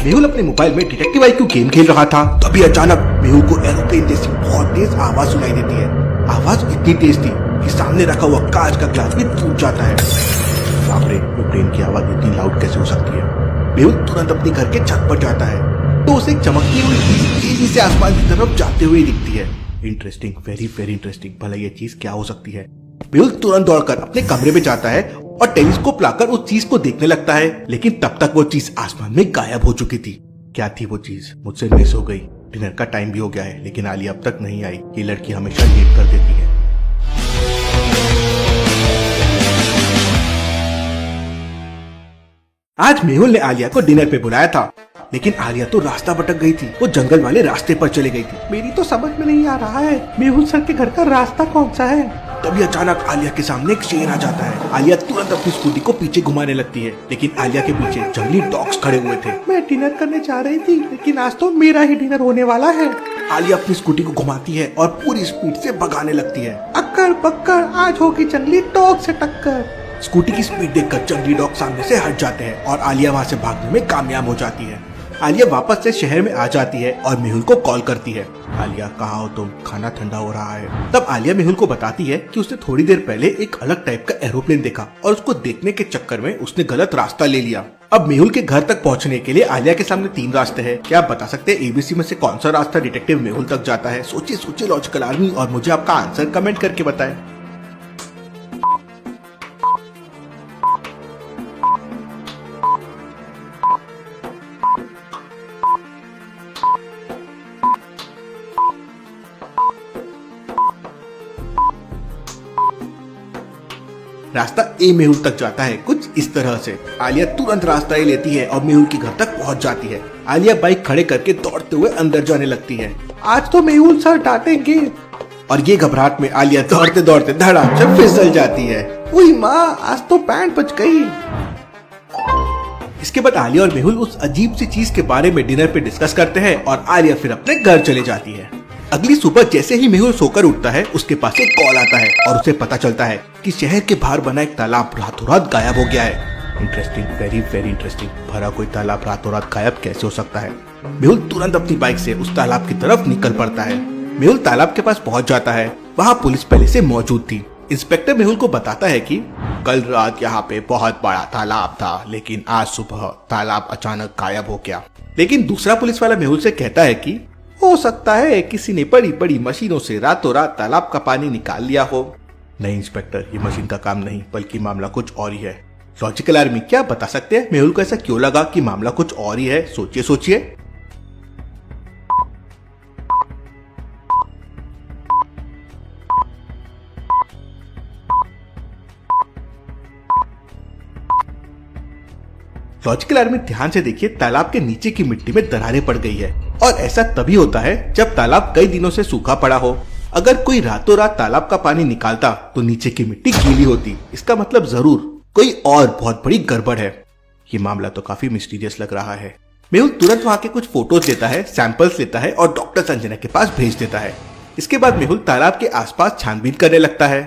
मेहुल अपने मोबाइल में detective IQ game खेल रहा था। तभी अचानक मेहुल को एरोप्लेन जैसी बहुत तेज आवाज सुनाई देती है। आवाज इतनी तेज थी कि सामने रखा हुआ कांच का ग्लास भी टूट जाता है। बाप रे, एरोप्लेन की आवाज इतनी लाउड कैसे हो सकती है? मेहुल तुरंत अपने घर के छत पर जाता है तो उसे एक चमकती हुई चीज तेजी से आसमान की तरफ जाते हुए दिखती है। Interesting, very very interesting. भला ये चीज क्या हो सकती है? मेहुल तुरंत दौड़कर अपने कमरे में जाता है और टेलीस्कोप लाकर उस चीज को देखने लगता है, लेकिन तब तक वो चीज आसमान में गायब हो चुकी थी। क्या थी वो चीज? मुझसे मिस हो गई। डिनर का टाइम भी हो गया है, लेकिन आलिया अब तक नहीं आई। ये लड़की हमेशा लेट कर देती है। आज मेहुल ने आलिया को डिनर पे बुलाया था, लेकिन आलिया तो रास्ता भटक गई थी। वो जंगल वाले रास्ते पर चली गई थी। मेरी तो समझ में नहीं आ रहा है मेहुल सर के घर का रास्ता कौन सा है। तभी अचानक आलिया के सामने एक शेर आ जाता है। आलिया तुरंत अपनी स्कूटी को पीछे घुमाने लगती है, लेकिन आलिया के पीछे जंगली डॉग्स खड़े हुए थे। मैं डिनर करने जा रही थी, लेकिन आज तो मेरा ही डिनर होने वाला है। आलिया अपनी स्कूटी को घुमाती है और पूरी स्पीड से भगाने लगती है। अक्कर बक्कर, आज होगी जंगली डॉग से टक्कर। स्कूटी की स्पीड देखकर जंगली डॉग सामने से हट जाते हैं और आलिया वहाँ से भागने में कामयाब हो जाती है। आलिया वापस से शहर में आ जाती है और मेहुल को कॉल करती है। आलिया, कहाँ हो तुम? खाना ठंडा हो रहा है। तब आलिया मेहुल को बताती है कि उसने थोड़ी देर पहले एक अलग टाइप का एरोप्लेन देखा और उसको देखने के चक्कर में उसने गलत रास्ता ले लिया। अब मेहुल के घर तक पहुंचने के लिए आलिया के सामने 3 रास्ते हैं। क्या आप बता सकते हैं ABC में से कौन सा रास्ता डिटेक्टिव मेहुल तक जाता है? सोचिए सोचिए लॉजिकल आर्मी, और मुझे आपका आंसर कमेंट करके बताएं। रास्ता A मेहुल तक जाता है कुछ इस तरह से। आलिया तुरंत रास्ता A लेती है और मेहुल के घर तक पहुंच जाती है। आलिया बाइक खड़े करके दौड़ते हुए अंदर जाने लगती है। आज तो मेहुल सर डांटेंगे। और ये घबराहट में आलिया दौड़ते दौड़ते धड़ाम से फिसल जाती है। उई माँ, आज तो पैंट बच गई। इसके बाद आलिया और मेहुल उस अजीब सी चीज के बारे में डिनर पे डिस्कस करते हैं और आलिया फिर अपने घर चले जाती है। अगली सुबह जैसे ही मेहुल सोकर उठता है, उसके पास एक कॉल आता है और उसे पता चलता है कि शहर के बाहर बना एक तालाब रातों रात गायब हो गया है। Interesting, very very interesting. भरा कोई तालाब रातों रात गायब कैसे हो सकता है? मेहुल तुरंत अपनी बाइक से उस तालाब की तरफ निकल पड़ता है। मेहुल तालाब के पास पहुंच जाता है। वहाँ पुलिस पहले से मौजूद थी। इंस्पेक्टर मेहुल को बताता है कि कल रात यहाँ पे बहुत बड़ा तालाब था, लेकिन आज सुबह तालाब अचानक गायब हो गया। लेकिन दूसरा पुलिस वाला मेहुल से कहता है कि हो सकता है किसी ने बड़ी बड़ी मशीनों से रातों रात तालाब का पानी निकाल लिया हो। नहीं इंस्पेक्टर, ये मशीन का काम नहीं, बल्कि मामला कुछ और ही है। लॉजिकल आर्मी, क्या बता सकते हैं मेहुल को ऐसा क्यों लगा कि मामला कुछ और ही है? सोचिए सोचिए। लॉजिकल आर्मी, ध्यान से देखिए, तालाब के नीचे की मिट्टी में दरारें पड़ गई है और ऐसा तभी होता है जब तालाब कई दिनों से सूखा पड़ा हो। अगर कोई रातों रात तालाब का पानी निकालता तो नीचे की मिट्टी गीली होती। इसका मतलब जरूर कोई और बहुत बड़ी गड़बड़ है। ये मामला तो काफी मिस्टीरियस लग रहा है। मेहुल तुरंत वहाँ के कुछ फोटोज लेता है, सैंपल्स लेता है और डॉक्टर संजना के पास भेज देता है। इसके बाद मेहुल तालाब के आसपास छानबीन करने लगता है।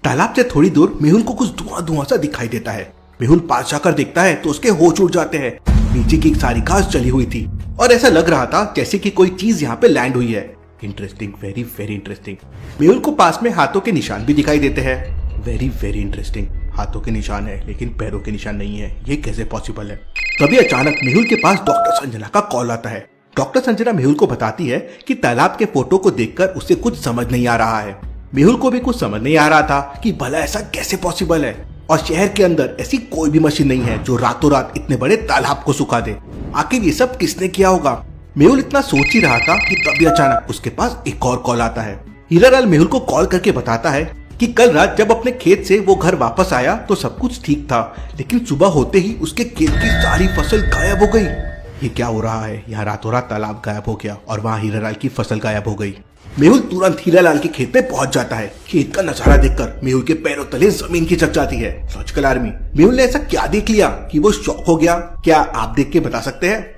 तालाब से थोड़ी दूर मेहुल को कुछ धुआं धुआं सा दिखाई देता है। मेहुल पास जाकर देखता है तो उसके होश उड़ जाते हैं। नीचे की सारी घास जली हुई थी और ऐसा लग रहा था जैसे कि कोई चीज यहाँ पे लैंड हुई है। Interesting, very very interesting. Mehul को पास में हाथों के निशान भी दिखाई देते हैं। Very very interesting. हाथों के निशान है, लेकिन पैरों के निशान नहीं है। ये कैसे पॉसिबल है? तभी अचानक मेहुल के पास डॉक्टर संजना का कॉल आता है। डॉक्टर संजना मेहुल को बताती है कि तालाब के फोटो को देखकर उसे कुछ समझ नहीं आ रहा है। मेहुल को भी कुछ समझ नहीं आ रहा था कि भला ऐसा कैसे पॉसिबल है, और शहर के अंदर ऐसी कोई भी मशीन नहीं है जो रातों रात इतने बड़े तालाब को सुखा दे। आखिर ये सब किसने किया होगा? मेहुल इतना सोच ही रहा था कि तभी अचानक उसके पास एक और कॉल आता है। हीरालाल मेहुल को कॉल करके बताता है कि कल रात जब अपने खेत से वो घर वापस आया तो सब कुछ ठीक था, लेकिन सुबह होते ही उसके खेत की सारी फसल गायब हो गई। ये क्या हो रहा है? यहाँ रातों रात तालाब गायब हो गया और वहाँ हीरालाल की फसल गायब हो गई। मेहुल तुरंत हीरालाल के खेत में पहुंच जाता है। खेत का नजारा देखकर मेहुल के पैरों तले जमीन खिसक जाती है। लॉजिकल आर्मी, मेहुल ने ऐसा क्या देख लिया कि वो शॉक हो गया? क्या आप देख के बता सकते हैं?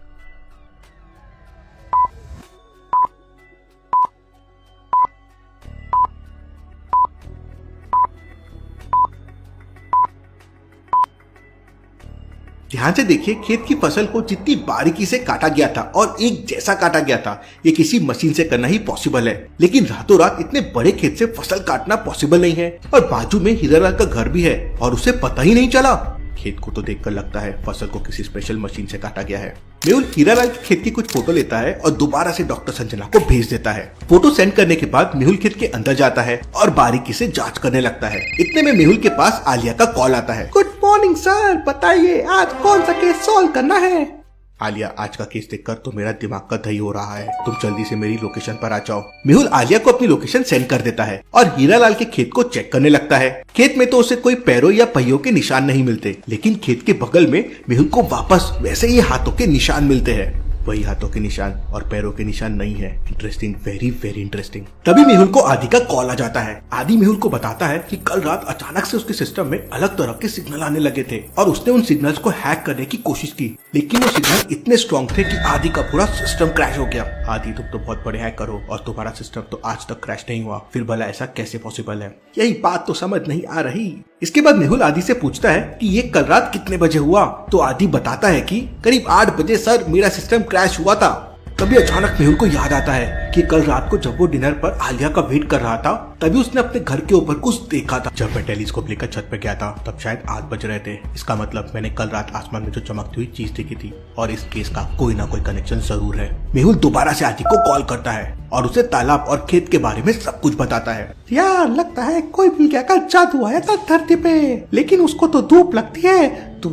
ध्यान से देखिए, खेत की फसल को जितनी बारीकी से काटा गया था और एक जैसा काटा गया था, ये किसी मशीन से करना ही पॉसिबल है। लेकिन रातों रात इतने बड़े खेत से फसल काटना पॉसिबल नहीं है। और बाजू में हीरालाल का घर भी है और उसे पता ही नहीं चला। खेत को तो देखकर लगता है फसल को किसी स्पेशल मशीन से काटा गया है। मेहुल हीरालाल के खेत की कुछ फोटो लेता है और दोबारा से डॉक्टर संजना को भेज देता है। फोटो सेंड करने के बाद मेहुल खेत के अंदर जाता है और बारीकी से जांच करने लगता है। इतने में मेहुल के पास आलिया का कॉल आता है। गुड मॉर्निंग सर, बताइए आज कौन सा केस सॉल्व करना है? आलिया, आज का केस देखकर तो मेरा दिमाग का दही हो रहा है, तुम जल्दी से मेरी लोकेशन पर आ जाओ। मेहुल आलिया को अपनी लोकेशन सेंड कर देता है और हीरालाल के खेत को चेक करने लगता है। खेत में तो उसे कोई पैरों या पहियों के निशान नहीं मिलते, लेकिन खेत के बगल में मेहुल को वापस वैसे ही हाथों के निशान मिलते हैं। वही हाथों के निशान और पैरों के निशान नहीं है। Interesting, very very interesting. तभी मेहुल को आदि का कॉल आ जाता है। आदि मेहुल को बताता है कि कल रात अचानक से उसके सिस्टम में अलग तरह के सिग्नल आने लगे थे और उसने उन सिग्नल्स को हैक करने की कोशिश की, लेकिन वो सिग्नल इतने स्ट्रॉन्ग थे कि आदि का पूरा सिस्टम क्रैश हो गया। आदि, तुम तो बहुत बड़े हैकर हो और तुम्हारा सिस्टम तो आज तक क्रैश नहीं हुआ, फिर भला ऐसा कैसे पॉसिबल है? यही बात तो समझ नहीं आ रही। इसके बाद मेहुल आदि से पूछता है कि ये कल रात कितने बजे हुआ, तो आदि बताता है कि करीब 8 बजे सर, मेरा सिस्टम क्रैश हुआ था। तभी अचानक मेहुल को याद आता है कि कल रात को जब वो डिनर पर आलिया का वेट कर रहा था, तभी उसने अपने घर के ऊपर कुछ देखा था। जब मैं टेलीस्कोप लेकर छत पे गया था तब शायद 8 बज रहे थे। इसका मतलब मैंने कल रात आसमान में जो चमकती हुई चीज देखी थी और इस केस का कोई ना कोई कनेक्शन जरूर है। मेहुल दोबारा से आदि को कॉल करता है और उसे तालाब और खेत के बारे में सब कुछ बताता है। यार, लगता है कोई भी क्या का जादू आया था धरती पे, लेकिन उसको तो धूप लगती है। तो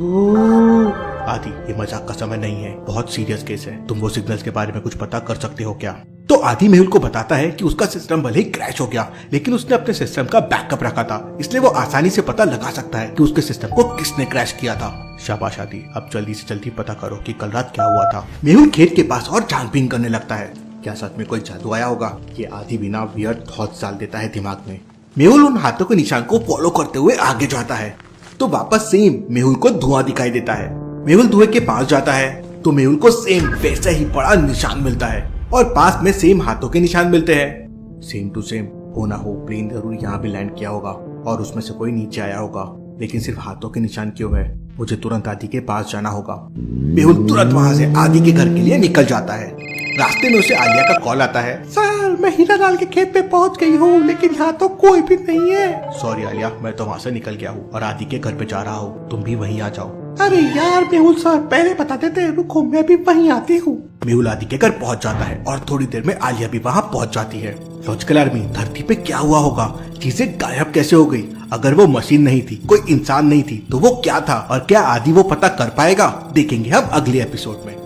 आदि, ये मजाक का समय नहीं है, बहुत सीरियस केस है। तुम वो सिग्नल्स के बारे में कुछ पता कर सकते हो क्या? तो आदि मेहुल को बताता है कि उसका सिस्टम भले ही क्रैश हो गया, लेकिन उसने अपने सिस्टम का बैकअप रखा था, इसलिए वो आसानी से पता लगा सकता है कि उसके सिस्टम को किसने क्रैश किया था। शाबाश आदि, अब जल्दी से जल्दी पता करो कि कल रात क्या हुआ था। मेहुल खेत के पास और छानबीन करने लगता है। क्या सच में कोई जादू आया होगा? ये आदि बिना वियर्ड थॉट्स डाल देता है दिमाग में। मेहुल उन हाथों के निशान को फॉलो करते हुए आगे जाता है तो वापस सेम मेहुल को धुआं दिखाई देता है। मेहुल धुएं के पास जाता है तो मेहुल को सेम वैसा ही बड़ा निशान मिलता है और पास में सेम हाथों के निशान मिलते हैं। Same to same. हो ना हो प्लेन जरूर यहाँ भी लैंड किया होगा और उसमें से कोई नीचे आया होगा, लेकिन सिर्फ हाथों के निशान क्यों है? मुझे तुरंत आदि के पास जाना होगा। मेहुल तुरंत वहाँ से आदि के घर के लिए निकल जाता है। रास्ते में उसे आलिया का कॉल आता है। सर, मैं हीरालाल के खेत पे पहुंच गई हूँ, लेकिन यहाँ तो कोई भी नहीं है। सॉरी आलिया, मैं तो वहाँ से निकल गया हूँ और आदि के घर पे जा रहा हूँ, तुम भी वहीं आ जाओ। अरे यार मेहुल सर, पहले बता देते, रुको मैं भी वहीं आती हूँ। मेहुल आदि के घर पहुँच जाता है और थोड़ी देर में आलिया भी वहाँ पहुँच जाती है। लॉजिकल आर्मी, धरती पे क्या हुआ होगा? चीजें गायब कैसे हो गई? अगर वो मशीन नहीं थी, कोई इंसान नहीं थी, तो वो क्या था और क्या आदि वो पता कर पाएगा? देखेंगे हम अगले एपिसोड में।